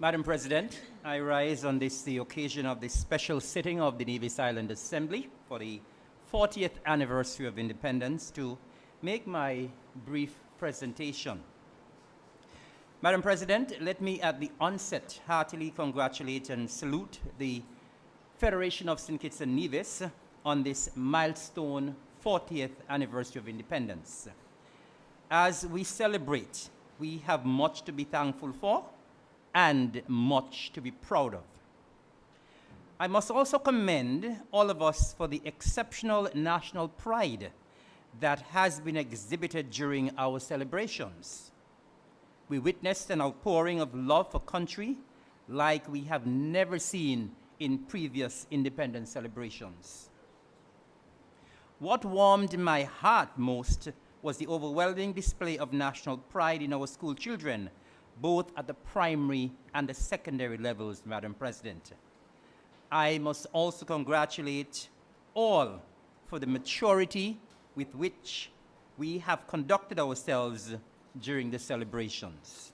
Madam President, I rise on the occasion of the special sitting of the Nevis Island Assembly for the 40th anniversary of independence to make my brief presentation. Madam President, let me at the onset heartily congratulate and salute the Federation of St. Kitts and Nevis on this milestone 40th anniversary of independence. As we celebrate, we have much to be thankful for and much to be proud of. I must also commend all of us for the exceptional national pride that has been exhibited during our celebrations. We witnessed an outpouring of love for country like we have never seen in previous independence celebrations. What warmed my heart most was the overwhelming display of national pride in our school children, both at the primary and the secondary levels, Madam President. I must also congratulate all for the maturity with which we have conducted ourselves during the celebrations.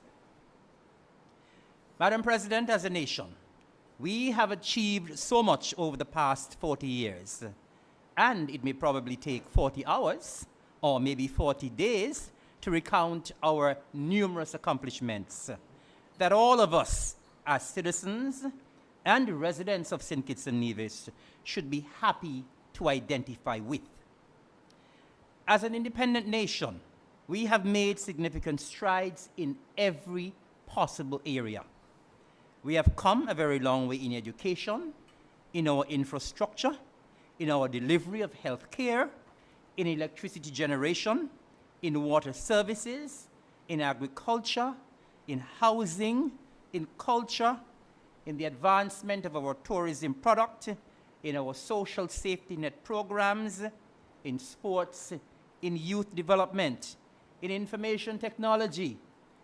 Madam President, as a nation, we have achieved so much over the past 40 years, and it may probably take 40 hours or maybe 40 days to recount our numerous accomplishments that all of us as citizens and residents of St. Kitts and Nevis should be happy to identify with. As an independent nation, we have made significant strides in every possible area. We have come a very long way in education, in our infrastructure, in our delivery of health care, in electricity generation, in water services, in agriculture, in housing, in culture, in the advancement of our tourism product, in our social safety net programs, in sports, in youth development, in information technology,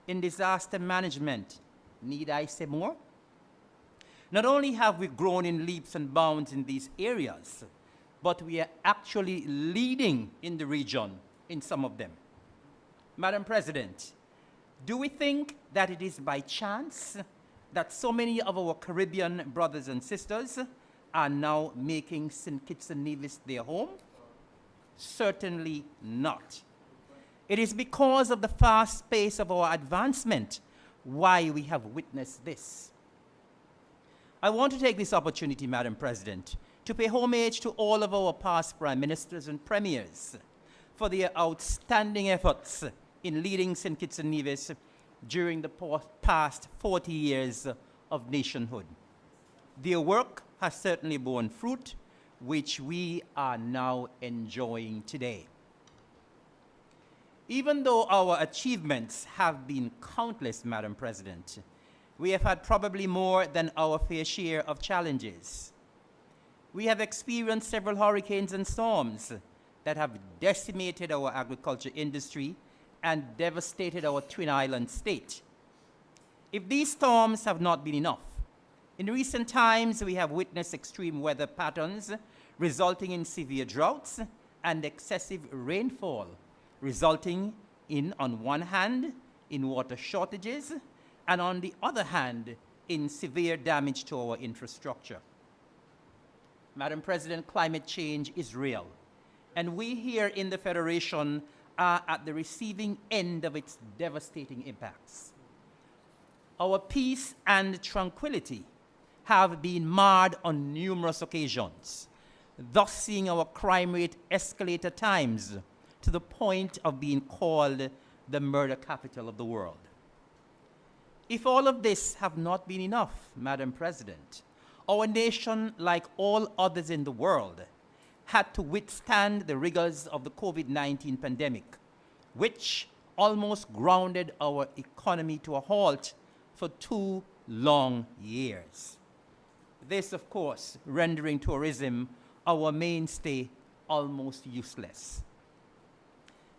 in disaster management. Need I say more? Not only have we grown in leaps and bounds in these areas, but we are actually leading in the region in some of them. Madam President, do we think that it is by chance that so many of our Caribbean brothers and sisters are now making St. Kitts and Nevis their home? Certainly not. It is because of the fast pace of our advancement why we have witnessed this. I want to take this opportunity, Madam President, to pay homage to all of our past prime ministers and premiers for their outstanding efforts in leading St. Kitts and Nevis during the past 40 years of nationhood. Their work has certainly borne fruit, which we are now enjoying today. Even though our achievements have been countless, Madam President, we have had probably more than our fair share of challenges. We have experienced several hurricanes and storms that have decimated our agriculture industry and devastated our Twin Island state. If these storms have not been enough, in recent times we have witnessed extreme weather patterns resulting in severe droughts and excessive rainfall, resulting in, on one hand, in water shortages, and on the other hand, in severe damage to our infrastructure. Madam President, climate change is real, and we here in the Federation are at the receiving end of its devastating impacts. Our peace and tranquility have been marred on numerous occasions, thus seeing our crime rate escalate at times to the point of being called the murder capital of the world. If all of this have not been enough, Madam President, our nation, like all others in the world, had to withstand the rigors of the COVID-19 pandemic, which almost grounded our economy to a halt for 2 long years. This, of course, rendering tourism, our mainstay, almost useless.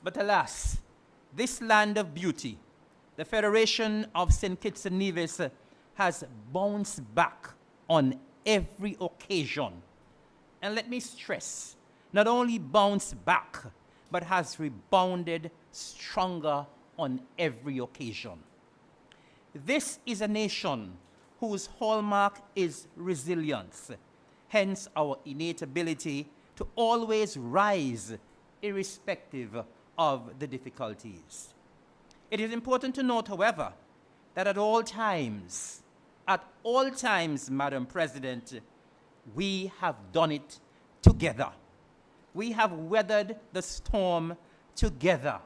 But alas, this land of beauty, the Federation of St. Kitts and Nevis, has bounced back on every occasion. And let me stress, not only bounced back, but has rebounded stronger on every occasion. This is a nation whose hallmark is resilience, hence our innate ability to always rise irrespective of the difficulties. It is important to note, however, that at all times, Madam President, we have done it together. We have weathered the storm together.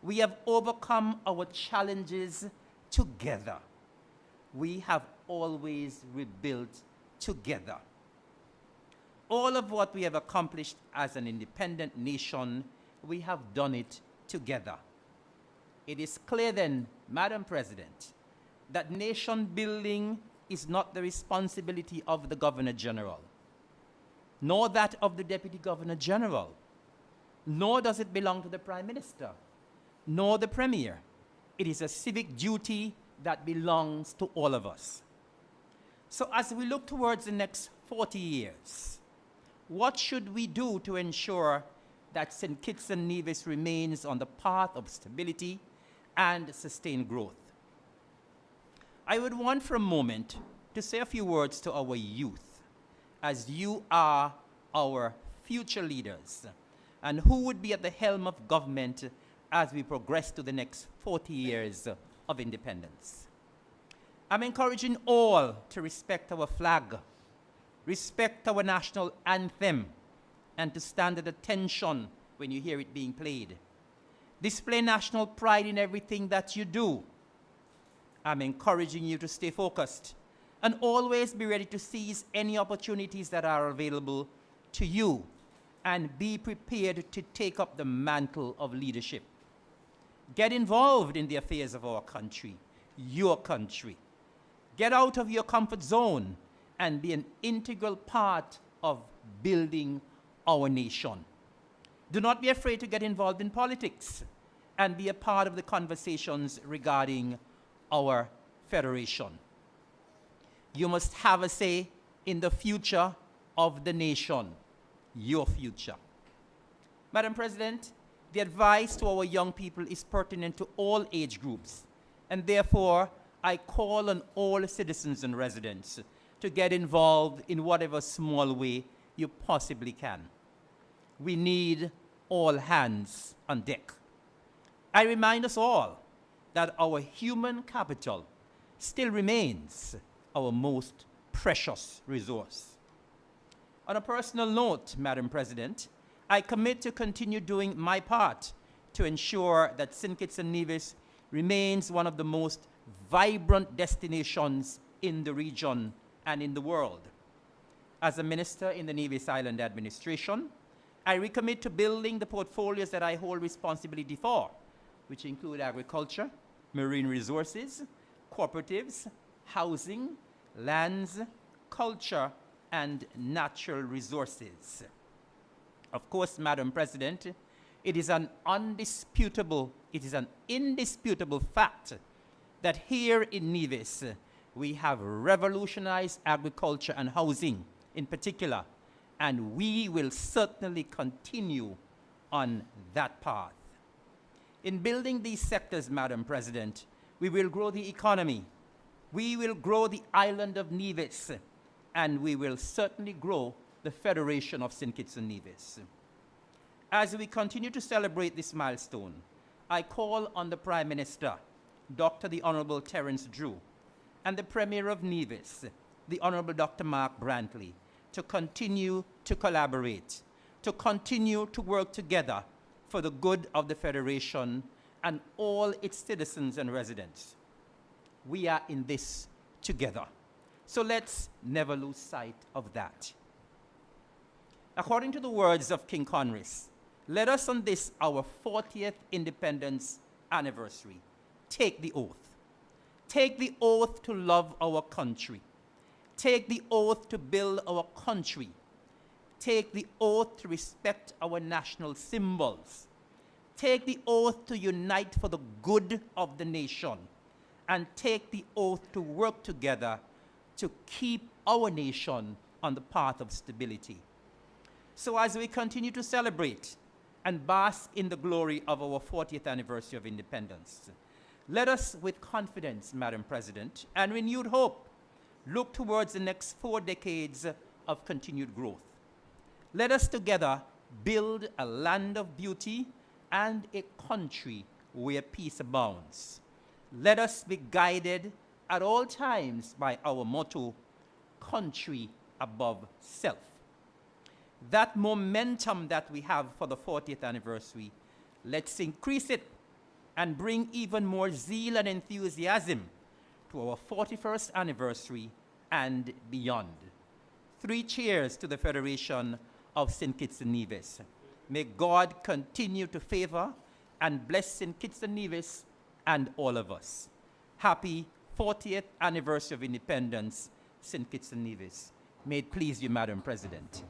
We have overcome our challenges together. We have always rebuilt together. All of what we have accomplished as an independent nation, we have done it together. It is clear then, Madam President, that nation building is not the responsibility of the Governor General, nor that of the Deputy Governor General, nor does it belong to the Prime Minister, nor the Premier. It is a civic duty that belongs to all of us. So as we look towards the next 40 years, what should we do to ensure that St. Kitts and Nevis remains on the path of stability and sustained growth? I would want for a moment to say a few words to our youth, as you are our future leaders, and who would be at the helm of government as we progress to the next 40 years of independence. I'm encouraging all to respect our flag, respect our national anthem, and to stand at attention when you hear it being played. Display national pride in everything that you do. I'm encouraging you to stay focused and always be ready to seize any opportunities that are available to you, and be prepared to take up the mantle of leadership. Get involved in the affairs of our country, your country. Get out of your comfort zone and be an integral part of building our nation. Do not be afraid to get involved in politics and be a part of the conversations regarding our federation. You must have a say in the future of the nation, your future. Madam President, the advice to our young people is pertinent to all age groups, and therefore I call on all citizens and residents to get involved in whatever small way you possibly can. We need all hands on deck. I remind us all that our human capital still remains our most precious resource. On a personal note, Madam President, I commit to continue doing my part to ensure that St. Kitts and Nevis remains one of the most vibrant destinations in the region and in the world. As a minister in the Nevis Island administration, I recommit to building the portfolios that I hold responsibility for, which include agriculture, marine resources, cooperatives, housing, lands, culture, and natural resources. Of course, Madam President, it is an indisputable fact that here in Nevis, we have revolutionized agriculture and housing in particular, and we will certainly continue on that path. In building these sectors, Madam President, we will grow the economy, we will grow the island of Nevis, and we will certainly grow the Federation of St. Kitts and Nevis. As we continue to celebrate this milestone, I call on the Prime Minister, Dr. the Honorable Terence Drew, and the Premier of Nevis, the Honorable Dr. Mark Brantley, to continue to collaborate, to continue to work together for the good of the Federation and all its citizens and residents. We are in this together, so let's never lose sight of that. According to the words of King Conris, let us on this, our 40th independence anniversary, take the oath. Take the oath to love our country. Take the oath to build our country. Take the oath to respect our national symbols. Take the oath to unite for the good of the nation. And take the oath to work together to keep our nation on the path of stability. So as we continue to celebrate and bask in the glory of our 40th anniversary of independence, let us with confidence, Madam President, and renewed hope, look towards the next 4 decades of continued growth. Let us together build a land of beauty and a country where peace abounds. Let us be guided at all times by our motto, country above self. That momentum that we have for the 40th anniversary, let's increase it and bring even more zeal and enthusiasm to our 41st anniversary and beyond. 3 cheers to the Federation of St. Kitts and Nevis. May God continue to favor and bless St. Kitts and Nevis and all of us. Happy 40th anniversary of independence, St. Kitts and Nevis. May it please you, Madam President.